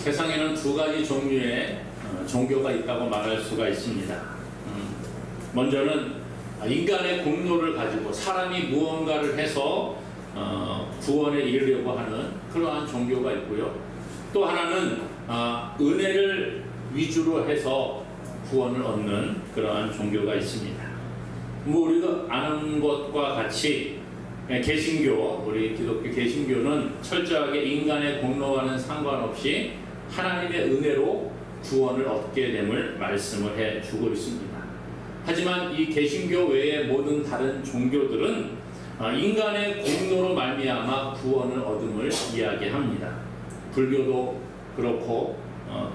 세상에는 두 가지 종류의 종교가 있다고 말할 수가 있습니다. 먼저는 인간의 공로를 가지고 사람이 무언가를 해서 구원에 이르려고 하는 그러한 종교가 있고요. 또 하나는 은혜를 위주로 해서 구원을 얻는 그러한 종교가 있습니다. 뭐 우리가 아는 것과 같이 개신교, 우리 기독교 개신교는 철저하게 인간의 공로와는 상관없이 하나님의 은혜로 구원을 얻게 됨을 말씀을 해주고 있습니다. 하지만 이 개신교 외의 모든 다른 종교들은 인간의 공로로 말미암아 구원을 얻음을 이야기합니다. 불교도 그렇고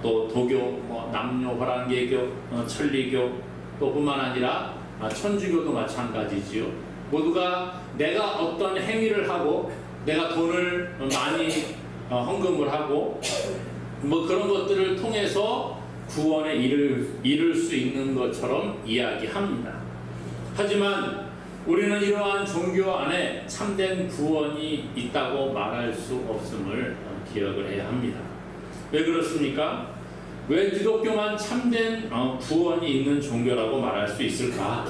또 도교, 남녀 호랑개교, 천리교 또 뿐만 아니라 천주교도 마찬가지지요. 모두가 내가 어떤 행위를 하고 내가 돈을 많이 헌금을 하고 뭐 그런 것들을 통해서 구원에 이를 수 있는 것처럼 이야기합니다. 하지만 우리는 이러한 종교 안에 참된 구원이 있다고 말할 수 없음을 기억을 해야 합니다. 왜 그렇습니까? 왜 기독교만 참된 구원이 있는 종교라고 말할 수 있을까?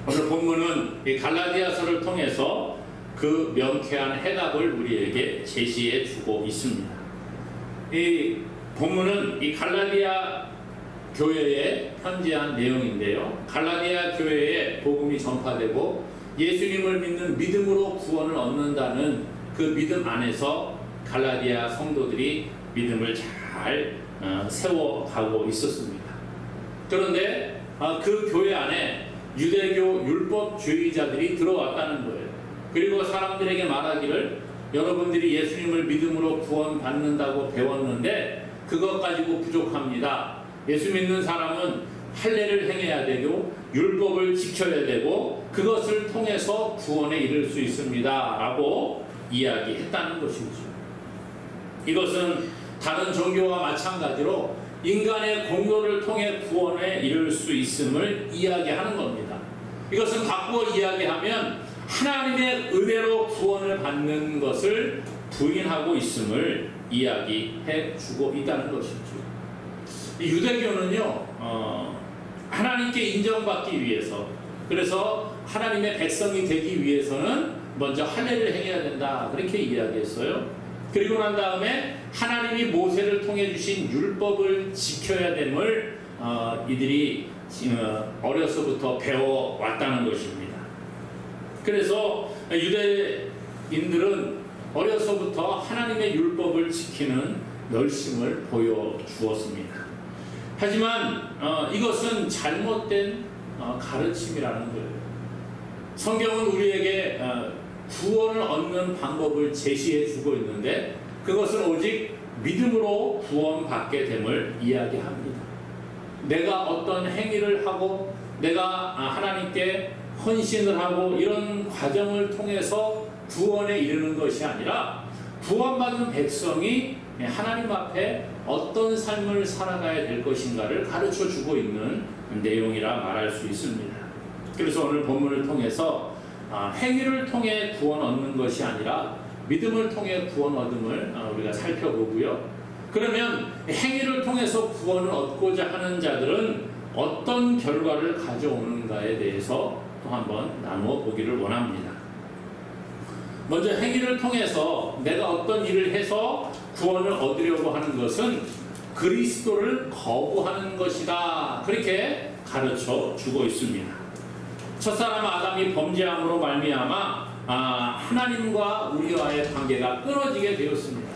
오늘 본문은 이 갈라디아서를 통해서 그 명쾌한 해답을 우리에게 제시해 주고 있습니다. 이 본문은 이 갈라디아 교회에 편지한 내용인데요. 갈라디아 교회에 복음이 전파되고 예수님을 믿는 믿음으로 구원을 얻는다는 그 믿음 안에서 갈라디아 성도들이 믿음을 잘 세워가고 있었습니다. 그런데 그 교회 안에 유대교 율법주의자들이 들어왔다는 거예요. 그리고 사람들에게 말하기를 여러분들이 예수님을 믿음으로 구원받는다고 배웠는데 그것 가지고 부족합니다. 예수 믿는 사람은 할례를 행해야 되고 율법을 지켜야 되고 그것을 통해서 구원에 이를 수 있습니다 라고 이야기했다는 것이죠. 이것은 다른 종교와 마찬가지로 인간의 공로를 통해 구원에 이를 수 있음을 이야기하는 겁니다. 이것은 바꾸어 이야기하면 하나님의 은혜로 구원을 받는 것을 부인하고 있음을 이야기해 주고 있다는 것이죠. 유대교는요, 하나님께 인정받기 위해서, 그래서 하나님의 백성이 되기 위해서는 먼저 할례를 행해야 된다 그렇게 이야기했어요. 그리고 난 다음에 하나님이 모세를 통해 주신 율법을 지켜야 됨을 이들이 어려서부터 배워왔다는 것입니다. 그래서 유대인들은 어려서부터 하나님의 율법을 지키는 열심을 보여주었습니다. 하지만 이것은 잘못된 가르침이라는 거예요. 성경은 우리에게 구원을 얻는 방법을 제시해 주고 있는데 그것은 오직 믿음으로 구원받게 됨을 이야기합니다. 내가 어떤 행위를 하고 내가 하나님께 헌신을 하고 이런 과정을 통해서 구원에 이르는 것이 아니라 구원받은 백성이 하나님 앞에 어떤 삶을 살아가야 될 것인가를 가르쳐 주고 있는 내용이라 말할 수 있습니다. 그래서 오늘 본문을 통해서 행위를 통해 구원 얻는 것이 아니라 믿음을 통해 구원 얻음을 우리가 살펴보고요. 그러면 행위를 통해서 구원을 얻고자 하는 자들은 어떤 결과를 가져오는가에 대해서 또 한번 나누어 보기를 원합니다. 먼저 행위를 통해서 내가 어떤 일을 해서 구원을 얻으려고 하는 것은 그리스도를 거부하는 것이다 그렇게 가르쳐 주고 있습니다. 첫사람 아담이 범죄함으로 말미암아 하나님과 우리와의 관계가 끊어지게 되었습니다.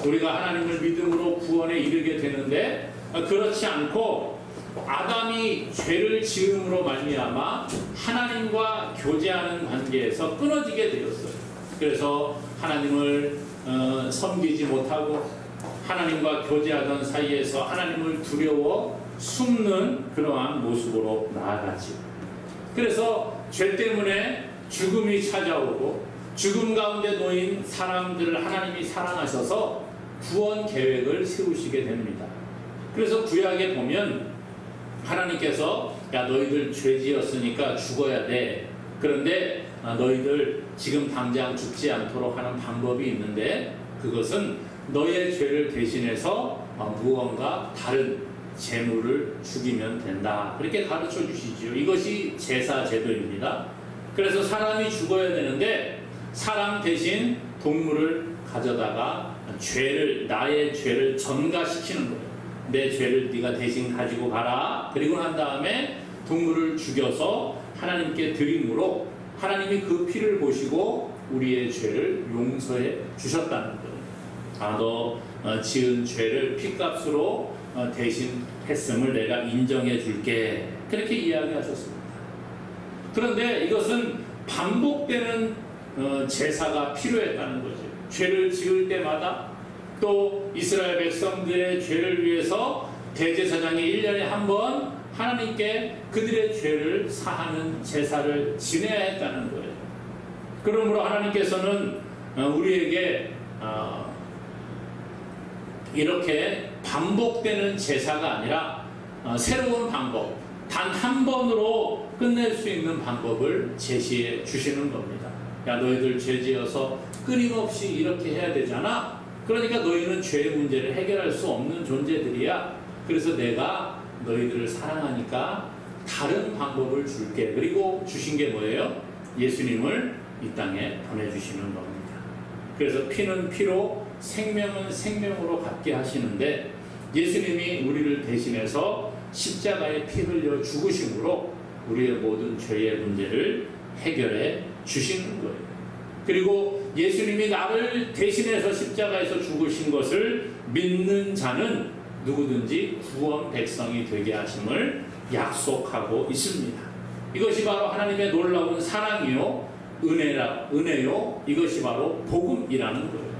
우리가 하나님을 믿음으로 구원에 이르게 되는데 그렇지 않고 아담이 죄를 지음으로 말미암아 하나님과 교제하는 관계에서 끊어지게 되었어요. 그래서 하나님을 섬기지 못하고 하나님과 교제하던 사이에서 하나님을 두려워 숨는 그러한 모습으로 나아가죠. 그래서 죄 때문에 죽음이 찾아오고 죽음 가운데 놓인 사람들을 하나님이 사랑하셔서 구원 계획을 세우시게 됩니다. 그래서 구약에 보면 하나님께서 야 너희들 죄 지었으니까 죽어야 돼. 그런데 너희들 지금 당장 죽지 않도록 하는 방법이 있는데 그것은 너의 죄를 대신해서 무언가 다른 제물을 죽이면 된다. 그렇게 가르쳐 주시죠. 이것이 제사 제도입니다. 그래서 사람이 죽어야 되는데 사람 대신 동물을 가져다가 나의 죄를 전가시키는 거예요. 내 죄를 네가 대신 가지고 가라. 그리고 난 다음에 동물을 죽여서 하나님께 드림으로 하나님이 그 피를 보시고 우리의 죄를 용서해 주셨다는 거예요. 너 지은 죄를 피값으로 대신 했음을 내가 인정해 줄게. 그렇게 이야기하셨습니다. 그런데 이것은 반복되는 제사가 필요했다는 거죠. 죄를 지을 때마다 또 이스라엘 백성들의 죄를 위해서 대제사장이 1년에 한 번 하나님께 그들의 죄를 사하는 제사를 지내야 했다는 거예요. 그러므로 하나님께서는 우리에게 이렇게 반복되는 제사가 아니라 새로운 방법, 단 한 번으로 끝낼 수 있는 방법을 제시해 주시는 겁니다. 야, 너희들 죄지어서 끊임없이 이렇게 해야 되잖아. 그러니까 너희는 죄의 문제를 해결할 수 없는 존재들이야. 그래서 내가 너희들을 사랑하니까 다른 방법을 줄게. 그리고 주신 게 뭐예요? 예수님을 이 땅에 보내주시는 겁니다. 그래서 피는 피로 생명은 생명으로 갚게 하시는데 예수님이 우리를 대신해서 십자가에 피 흘려 죽으심으로 우리의 모든 죄의 문제를 해결해 주시는 거예요. 그리고 예수님이 나를 대신해서 십자가에서 죽으신 것을 믿는 자는 누구든지 구원 백성이 되게 하심을 약속하고 있습니다. 이것이 바로 하나님의 놀라운 사랑이요 은혜요. 이것이 바로 복음이라는 거예요.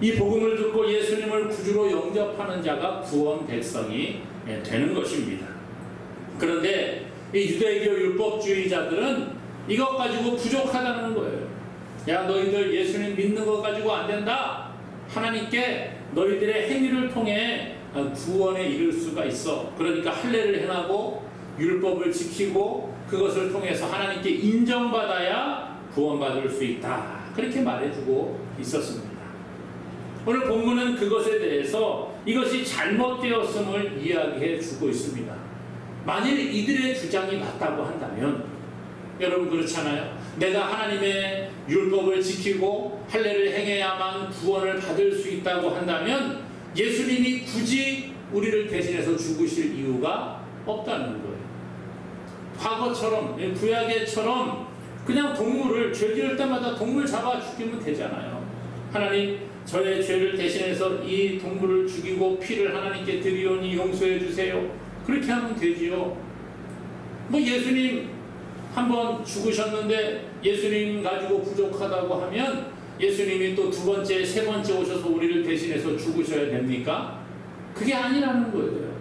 이 복음을 듣고 예수님을 구주로 영접하는 자가 구원 백성이 되는 것입니다. 그런데 이 유대교 율법주의자들은 이것 가지고 부족하다는 거예요. 야, 너희들 예수님 믿는 것 가지고 안 된다. 하나님께 너희들의 행위를 통해 구원에 이를 수가 있어. 그러니까 할례를 행하고 율법을 지키고 그것을 통해서 하나님께 인정받아야 구원받을 수 있다. 그렇게 말해주고 있었습니다. 오늘 본문은 그것에 대해서 이것이 잘못되었음을 이야기해 주고 있습니다. 만일 이들의 주장이 맞다고 한다면, 여러분 그렇잖아요. 내가 하나님의 율법을 지키고 할례를 행해야만 구원을 받을 수 있다고 한다면 예수님이 굳이 우리를 대신해서 죽으실 이유가 없다는 거예요. 과거처럼, 구약에처럼 그냥 동물을, 죄 지을 때마다 동물 잡아 죽이면 되잖아요. 하나님, 저의 죄를 대신해서 이 동물을 죽이고 피를 하나님께 드리오니 용서해 주세요. 그렇게 하면 되지요. 예수님 한번 죽으셨는데 예수님 가지고 부족하다고 하면 예수님이 또 두 번째, 세 번째 오셔서 우리를 대신해서 죽으셔야 됩니까? 그게 아니라는 거예요.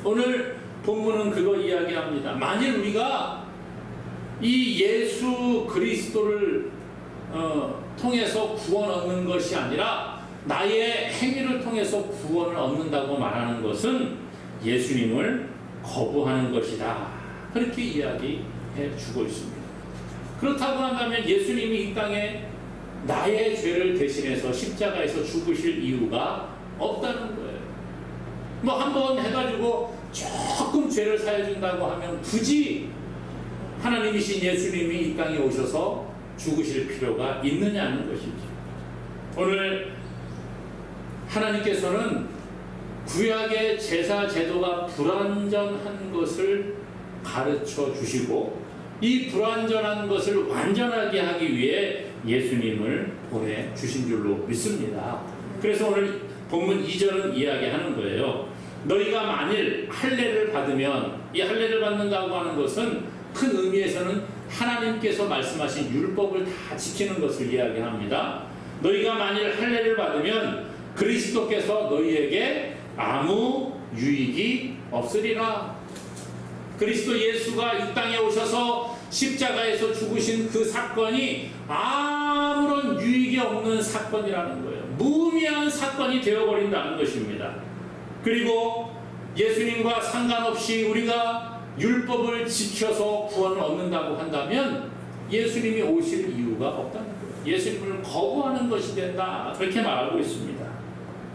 오늘 본문은 그거 이야기합니다. 만일 우리가 이 예수 그리스도를 통해서 구원 얻는 것이 아니라 나의 행위를 통해서 구원을 얻는다고 말하는 것은 예수님을 거부하는 것이다. 그렇게 이야기해 주고 있습니다. 그렇다고 한다면 예수님이 이 땅에 나의 죄를 대신해서 십자가에서 죽으실 이유가 없다는 거예요. 한번 해가지고 조금 죄를 사해준다고 하면 굳이 하나님이신 예수님이 이 땅에 오셔서 죽으실 필요가 있느냐는 것이죠. 오늘 하나님께서는 구약의 제사 제도가 불완전한 것을 가르쳐 주시고 이 불완전한 것을 완전하게 하기 위해 예수님을 보내주신 줄로 믿습니다. 그래서 오늘 본문 2절은 이야기하는 거예요. 너희가 만일 할례를 받으면, 이 할례를 받는다고 하는 것은 큰 의미에서는 하나님께서 말씀하신 율법을 다 지키는 것을 이야기합니다. 너희가 만일 할례를 받으면 그리스도께서 너희에게 아무 유익이 없으리라. 그리스도 예수가 이 땅에 오셔서 십자가에서 죽으신 그 사건이 아무런 유익이 없는 사건이라는 거예요. 무의미한 사건이 되어버린다는 것입니다. 그리고 예수님과 상관없이 우리가 율법을 지켜서 구원을 얻는다고 한다면 예수님이 오실 이유가 없다는 거예요. 예수님을 거부하는 것이 된다. 그렇게 말하고 있습니다.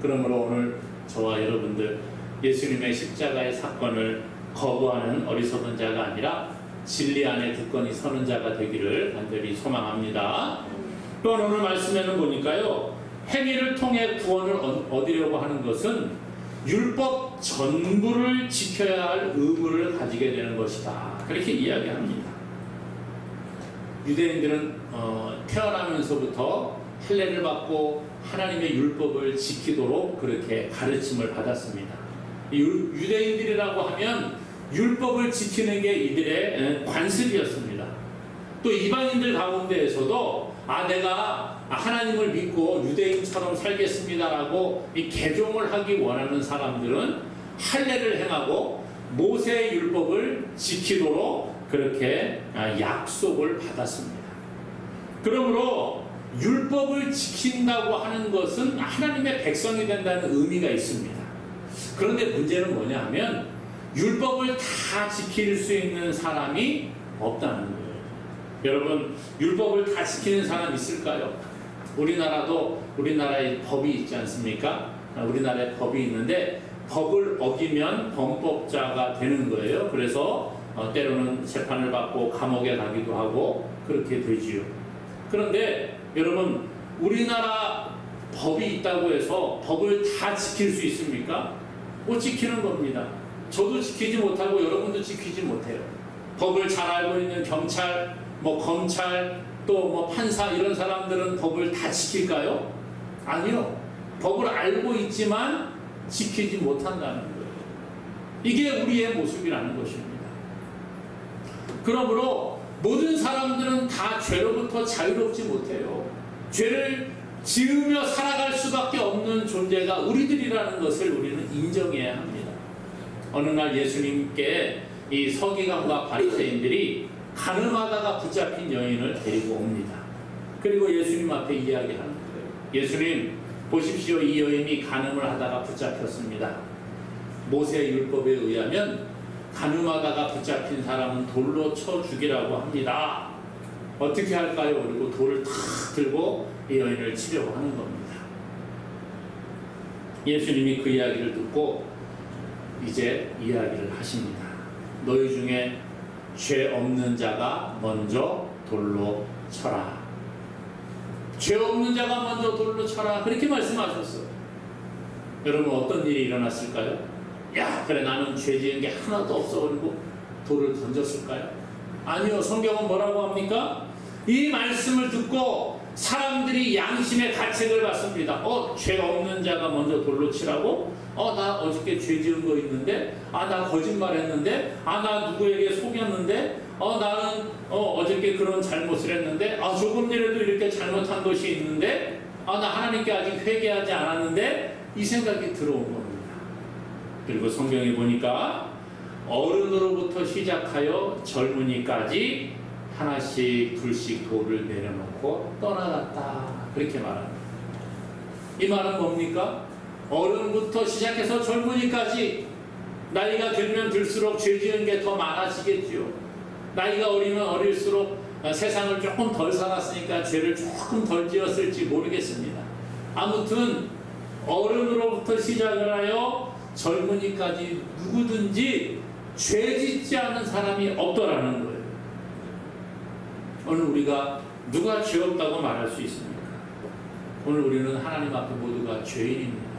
그러므로 오늘 저와 여러분들 예수님의 십자가의 사건을 거부하는 어리석은 자가 아니라 진리 안에 굳건히 서는 자가 되기를 간절히 소망합니다. 또한 오늘 말씀에는 보니까요, 행위를 통해 구원을 얻으려고 하는 것은 율법 전부를 지켜야 할 의무를 가지게 되는 것이다. 그렇게 이야기합니다. 유대인들은 태어나면서부터 할례를 받고 하나님의 율법을 지키도록 그렇게 가르침을 받았습니다. 유대인들이라고 하면 율법을 지키는 게 이들의 관습이었습니다. 또 이방인들 가운데에서도 내가 하나님을 믿고 유대인처럼 살겠습니다라고 이 개종을 하기 원하는 사람들은 할례를 행하고 모세의 율법을 지키도록 그렇게 약속을 받았습니다. 그러므로 율법을 지킨다고 하는 것은 하나님의 백성이 된다는 의미가 있습니다. 그런데 문제는 뭐냐 하면 율법을 다 지킬 수 있는 사람이 없다는 거예요. 여러분, 율법을 다 지키는 사람 있을까요? 우리나라의 법이 있지 않습니까? 우리나라에 법이 있는데 법을 어기면 범법자가 되는 거예요. 그래서 때로는 재판을 받고 감옥에 가기도 하고 그렇게 되지요. 그런데 여러분, 우리나라 법이 있다고 해서 법을 다 지킬 수 있습니까? 못 지키는 겁니다. 저도 지키지 못하고 여러분도 지키지 못해요. 법을 잘 알고 있는 경찰, 검찰, 또 판사 이런 사람들은 법을 다 지킬까요? 아니요. 법을 알고 있지만 지키지 못한다는 거예요. 이게 우리의 모습이라는 것입니다. 그러므로 모든 사람들은 다 죄로부터 자유롭지 못해요. 죄를 지으며 살아갈 수밖에 없는 존재가 우리들이라는 것을 우리는 인정해야 합니다. 어느 날 예수님께 이 서기관과 바리새인들이 가늠하다가 붙잡힌 여인을 데리고 옵니다. 그리고 예수님 앞에 이야기하는 거예요. 예수님, 보십시오. 이 여인이 가늠을 하다가 붙잡혔습니다. 모세의 율법에 의하면 가늠하다가 붙잡힌 사람은 돌로 쳐 죽이라고 합니다. 어떻게 할까요? 그리고 돌을 탁 들고 이 여인을 치려고 하는 겁니다. 예수님이 그 이야기를 듣고 이제 이야기를 하십니다. 너희 중에 죄 없는 자가 먼저 돌로 쳐라. 죄 없는 자가 먼저 돌로 쳐라. 그렇게 말씀하셨어요. 여러분, 어떤 일이 일어났을까요? 야, 그래, 나는 죄 지은 게 하나도 없어. 그리고 돌을 던졌을까요? 아니요. 성경은 뭐라고 합니까? 이 말씀을 듣고 사람들이 양심의 가책을 받습니다. 죄 없는 자가 먼저 돌로 치라고? 나 어저께 죄 지은 거 있는데? 나 거짓말 했는데? 나 누구에게 속였는데? 나는 어저께 그런 잘못을 했는데? 조금이라도 이렇게 잘못한 것이 있는데? 나 하나님께 아직 회개하지 않았는데? 이 생각이 들어온 겁니다. 그리고 성경에 보니까 어른으로부터 시작하여 젊은이까지 하나씩 둘씩 돌을 내려놓고 떠나갔다. 그렇게 말합니다. 이 말은 뭡니까? 어른부터 시작해서 젊은이까지 나이가 들면 들수록 죄 지은 게 더 많아지겠죠. 나이가 어리면 어릴수록 세상을 조금 덜 살았으니까 죄를 조금 덜 지었을지 모르겠습니다. 아무튼 어른으로부터 시작을 하여 젊은이까지 누구든지 죄 짓지 않은 사람이 없더라는 거예요. 오늘 우리가 누가 죄 없다고 말할 수 있습니까? 오늘 우리는 하나님 앞에 모두가 죄인입니다.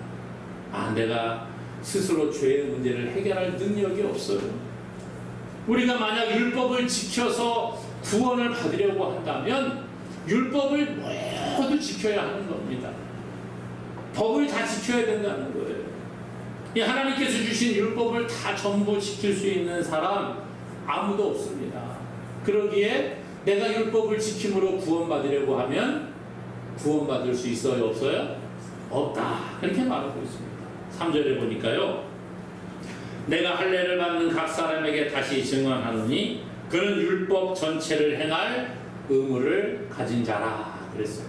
내가 스스로 죄의 문제를 해결할 능력이 없어요. 우리가 만약 율법을 지켜서 구원을 받으려고 한다면 율법을 모두 지켜야 하는 겁니다. 법을 다 지켜야 된다는 거예요. 이 하나님께서 주신 율법을 다 전부 지킬 수 있는 사람 아무도 없습니다. 그러기에 내가 율법을 지킴으로 구원받으려고 하면 구원받을 수 있어요? 없어요? 없다. 그렇게 말하고 있습니다. 3절에 보니까요. 내가 할례를 받는 각 사람에게 다시 증언하노니 그는 율법 전체를 행할 의무를 가진 자라 그랬어요.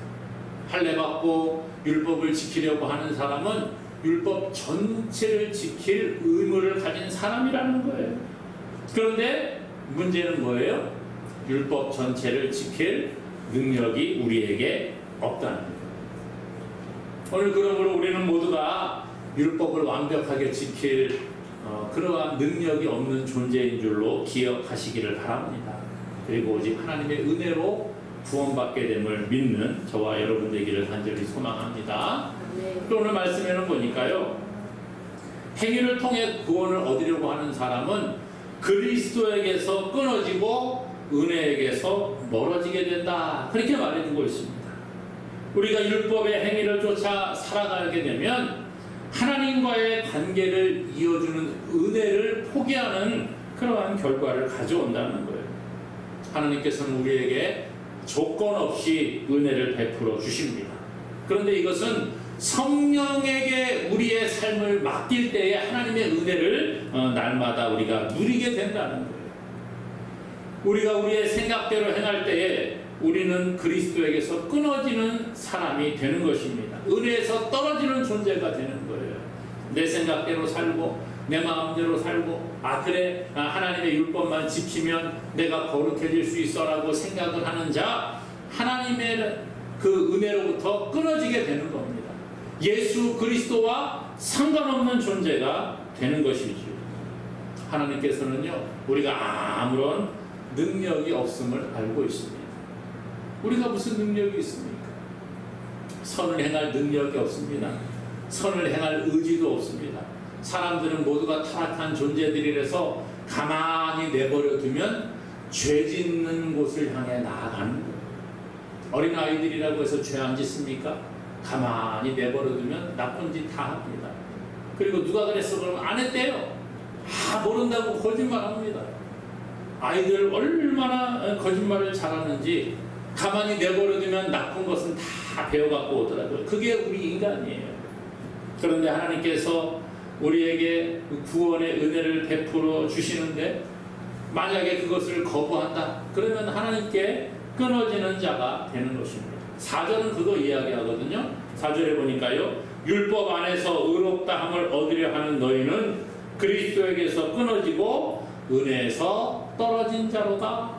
할례 받고 율법을 지키려고 하는 사람은 율법 전체를 지킬 의무를 가진 사람이라는 거예요. 그런데 문제는 뭐예요? 율법 전체를 지킬 능력이 우리에게 없다는 거예요. 오늘 그러므로 우리는 모두가 율법을 완벽하게 지킬 그러한 능력이 없는 존재인 줄로 기억하시기를 바랍니다. 그리고 오직 하나님의 은혜로 구원받게 됨을 믿는 저와 여러분 되기를 간절히 소망합니다. 또 오늘 말씀에는 보니까요, 행위를 통해 구원을 얻으려고 하는 사람은 그리스도에게서 끊어지고 은혜에게서 멀어지게 된다, 그렇게 말해주고 있습니다. 우리가 율법의 행위를 쫓아 살아가게 되면 하나님과의 관계를 이어주는 은혜를 포기하는 그러한 결과를 가져온다는 거예요. 하나님께서는 우리에게 조건 없이 은혜를 베풀어 주십니다. 그런데 이것은 성령에게 우리의 삶을 맡길 때에 하나님의 은혜를 날마다 우리가 누리게 된다는 거예요. 우리가 우리의 생각대로 행할 때에 우리는 그리스도에게서 끊어지는 사람이 되는 것입니다. 은혜에서 떨어지는 존재가 되는 거예요. 내 생각대로 살고 내 마음대로 살고 그래 하나님의 율법만 지키면 내가 거룩해질 수 있어라고 생각을 하는 자, 하나님의 그 은혜로부터 끊어지게 되는 겁니다. 예수 그리스도와 상관없는 존재가 되는 것이지요. 하나님께서는요, 우리가 아무런 능력이 없음을 알고 있습니다. 우리가 무슨 능력이 있습니까? 선을 행할 능력이 없습니다. 선을 행할 의지도 없습니다. 사람들은 모두가 타락한 존재들이라서 가만히 내버려 두면 죄 짓는 곳을 향해 나아가는 거예요. 어린아이들이라고 해서 죄 안 짓습니까? 가만히 내버려 두면 나쁜 짓 다 합니다. 그리고 누가 그랬어 그러면 안 했대요. 모른다고 거짓말합니다. 아이들 얼마나 거짓말을 잘하는지 가만히 내버려 두면 나쁜 것은 다 배워갖고 오더라고요. 그게 우리 인간이에요. 그런데 하나님께서 우리에게 구원의 은혜를 베풀어 주시는데 만약에 그것을 거부한다, 그러면 하나님께 끊어지는 자가 되는 것입니다. 4절은 그거 이야기하거든요. 4절에 보니까요, 율법 안에서 의롭다함을 얻으려 하는 너희는 그리스도에게서 끊어지고 은혜에서 떨어진 자로다.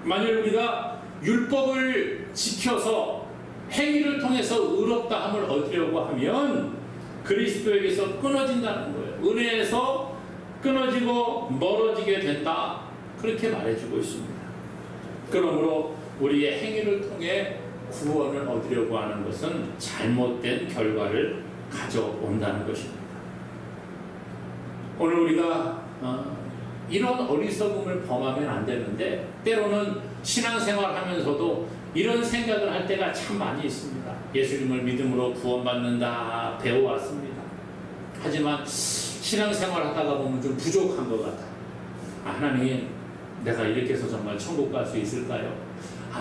만일 우리가 율법을 지켜서 행위를 통해서 의롭다함을 얻으려고 하면 그리스도에게서 끊어진다는 거예요. 은혜에서 끊어지고 멀어지게 된다, 그렇게 말해주고 있습니다. 그러므로 우리의 행위를 통해 구원을 얻으려고 하는 것은 잘못된 결과를 가져온다는 것입니다. 오늘 우리가 이런 어리석음을 범하면 안 되는데, 때로는 신앙생활 하면서도 이런 생각을 할 때가 참 많이 있습니다. 예수님을 믿음으로 구원받는다 배워왔습니다. 하지만 신앙생활 하다가 보면 좀 부족한 것 같아요. 하나님, 내가 이렇게 해서 정말 천국 갈 수 있을까요?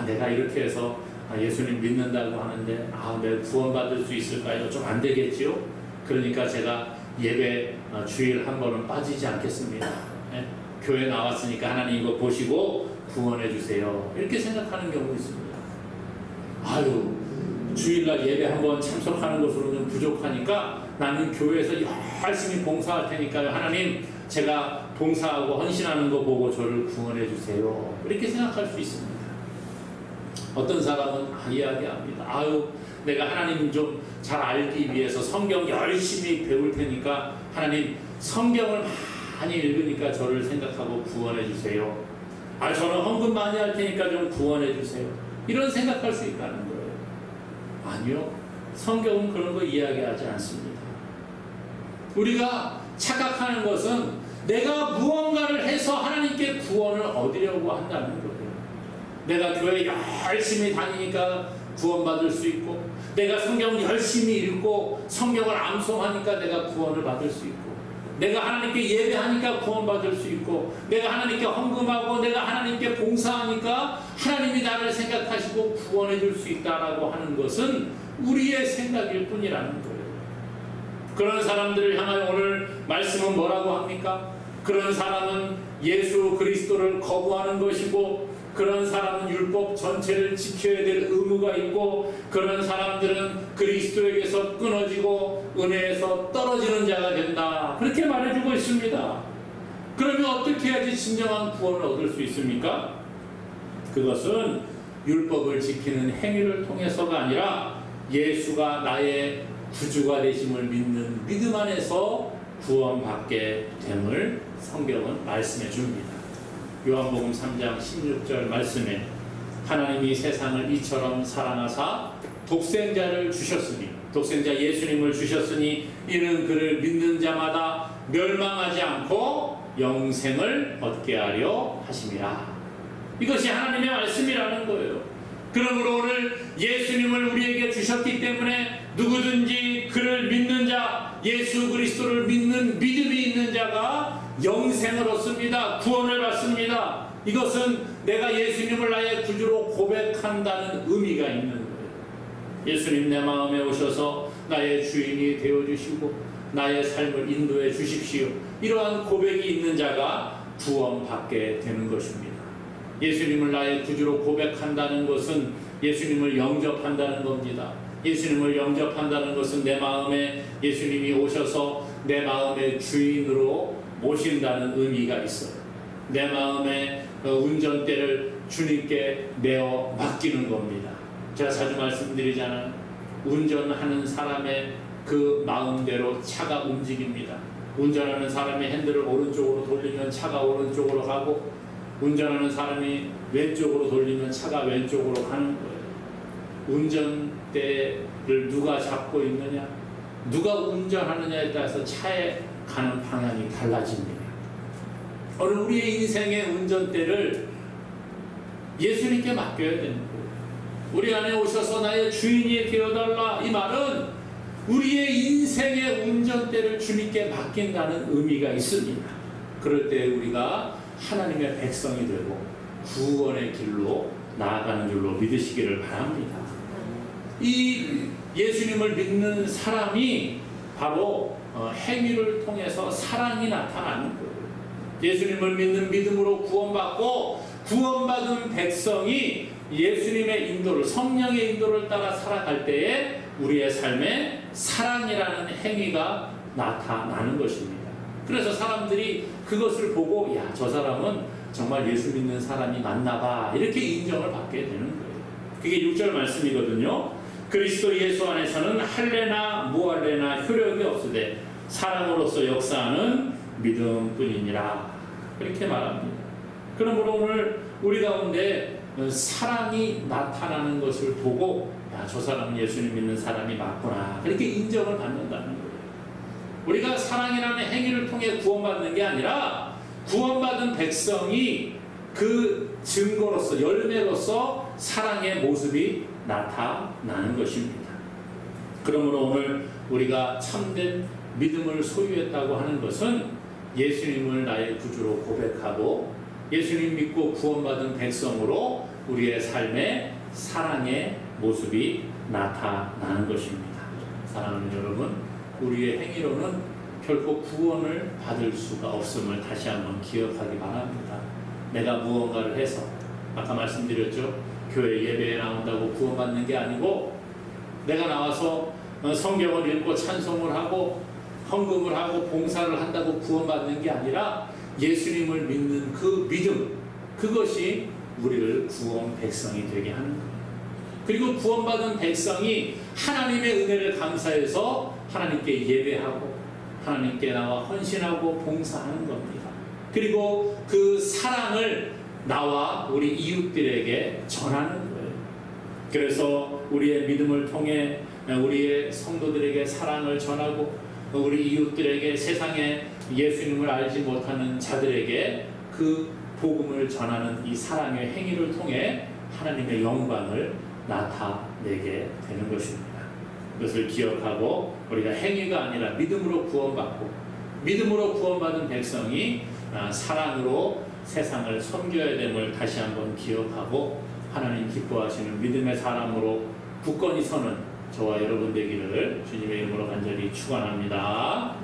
내가 이렇게 해서 예수님 믿는다고 하는데 내가 구원받을 수 있을까요? 좀 안 되겠지요? 그러니까 제가 예배 주일 한 번은 빠지지 않겠습니다. 교회 나왔으니까 하나님 이거 보시고 구원해 주세요, 이렇게 생각하는 경우 있습니다. 주일날 예배 한번 참석하는 것으로는 부족하니까 나는 교회에서 열심히 봉사할 테니까요, 하나님 제가 봉사하고 헌신하는 거 보고 저를 구원해 주세요, 이렇게 생각할 수 있습니다. 어떤 사람은 이야기합니다. 내가 하나님 좀 잘 알기 위해서 성경 열심히 배울 테니까 하나님 성경을 많이 읽으니까 저를 생각하고 구원해 주세요. 저는 헌금 많이 할 테니까 좀 구원해 주세요, 이런 생각할 수 있다는 거예요. 아니요, 성경은 그런 거 이야기하지 않습니다. 우리가 착각하는 것은 내가 무언가를 해서 하나님께 구원을 얻으려고 한다는 거예요. 내가 교회 열심히 다니니까 구원받을 수 있고, 내가 성경 열심히 읽고 성경을 암송하니까 내가 구원을 받을 수 있고, 내가 하나님께 예배하니까 구원받을 수 있고, 내가 하나님께 헌금하고 내가 하나님께 봉사하니까 하나님이 나를 생각하시고 구원해 줄 수 있다라고 하는 것은 우리의 생각일 뿐이라는 거예요. 그런 사람들을 향하여 오늘 말씀은 뭐라고 합니까? 그런 사람은 예수 그리스도를 거부하는 것이고, 그런 사람은 율법 전체를 지켜야 될 의무가 있고, 그런 사람들은 그리스도에게서 끊어지고 은혜에서 떨어지는 자가 된다, 그렇게 말해주고 있습니다. 그러면 어떻게 해야지 진정한 구원을 얻을 수 있습니까? 그것은 율법을 지키는 행위를 통해서가 아니라 예수가 나의 구주가 되심을 믿는 믿음 안에서 구원받게 됨을 성경은 말씀해 줍니다. 요한복음 3장 16절 말씀에 하나님이 세상을 이처럼 사랑하사 독생자를 주셨으니, 독생자 예수님을 주셨으니 이는 그를 믿는 자마다 멸망하지 않고 영생을 얻게 하려 하심이라. 이것이 하나님의 말씀이라는 거예요. 그러므로 오늘 예수님을 우리에게 주셨기 때문에 누구든지 그를 믿는 자, 예수 그리스도를 믿는 믿음이 있는 자가 영생을 얻습니다. 구원을 받습니다. 이것은 내가 예수님을 나의 구주로 고백한다는 의미가 있는 거예요. 예수님 내 마음에 오셔서 나의 주인이 되어주시고 나의 삶을 인도해 주십시오. 이러한 고백이 있는 자가 구원받게 되는 것입니다. 예수님을 나의 구주로 고백한다는 것은 예수님을 영접한다는 겁니다. 예수님을 영접한다는 것은 내 마음에 예수님이 오셔서 내 마음의 주인으로 모신다는 의미가 있어요. 내 마음의 운전대를 주님께 내어 맡기는 겁니다. 제가 자주 말씀드리잖아요. 운전하는 사람의 그 마음대로 차가 움직입니다. 운전하는 사람이 핸들을 오른쪽으로 돌리면 차가 오른쪽으로 가고, 운전하는 사람이 왼쪽으로 돌리면 차가 왼쪽으로 가는 거예요. 운전대를 누가 잡고 있느냐, 누가 운전하느냐에 따라서 차에 가는 방향이 달라집니다. 오늘 우리의 인생의 운전대를 예수님께 맡겨야 되는 거예요. 우리 안에 오셔서 나의 주인이 되어달라. 이 말은 우리의 인생의 운전대를 주님께 맡긴다는 의미가 있습니다. 그럴 때 우리가 하나님의 백성이 되고 구원의 길로 나아가는 줄로 믿으시기를 바랍니다. 이 예수님을 믿는 사람이 바로 행위를 통해서 사랑이 나타나는 거예요. 예수님을 믿는 믿음으로 구원받고 구원받은 백성이 예수님의 인도를, 성령의 인도를 따라 살아갈 때에 우리의 삶에 사랑이라는 행위가 나타나는 것입니다. 그래서 사람들이 그것을 보고 야, 저 사람은 정말 예수 믿는 사람이 맞나 봐, 이렇게 인정을 받게 되는 거예요. 그게 6절 말씀이거든요. 그리스도 예수 안에서는 할례나 무할례나 효력이 없으되 사랑으로서 역사하는 믿음뿐이니라, 그렇게 말합니다. 그러므로 오늘 우리 가운데 사랑이 나타나는 것을 보고 야, 저 사람은 예수님 믿는 사람이 맞구나, 그렇게 인정을 받는다는 거예요. 우리가 사랑이라는 행위를 통해 구원받는 게 아니라 구원받은 백성이 그 증거로서, 열매로서 사랑의 모습이 나타나는 것입니다. 그러므로 오늘 우리가 참된 믿음을 소유했다고 하는 것은 예수님을 나의 구주로 고백하고 예수님 믿고 구원받은 백성으로 우리의 삶에 사랑의 모습이 나타나는 것입니다. 사랑하는 여러분, 우리의 행위로는 결코 구원을 받을 수가 없음을 다시 한번 기억하기 바랍니다. 내가 무언가를 해서, 아까 말씀드렸죠, 교회 예배에 나온다고 구원받는 게 아니고, 내가 나와서 성경을 읽고 찬송을 하고 헌금을 하고 봉사를 한다고 구원받는 게 아니라 예수님을 믿는 그 믿음, 그것이 우리를 구원 백성이 되게 하는 거예요. 그리고 구원받은 백성이 하나님의 은혜를 감사해서 하나님께 예배하고 하나님께 나와 헌신하고 봉사하는 겁니다. 그리고 그 사랑을 나와 우리 이웃들에게 전하는 거예요. 그래서 우리의 믿음을 통해 우리의 성도들에게 사랑을 전하고 우리 이웃들에게, 세상에 예수님을 알지 못하는 자들에게 그 복음을 전하는 이 사랑의 행위를 통해 하나님의 영광을 나타내게 되는 것입니다. 이것을 기억하고 우리가 행위가 아니라 믿음으로 구원받고 믿음으로 구원받은 백성이 사랑으로 세상을 섬겨야 됨을 다시 한번 기억하고 하나님 기뻐하시는 믿음의 사람으로 굳건히 서는 저와 여러분 되기를 주님의 이름으로 간절히 축원합니다.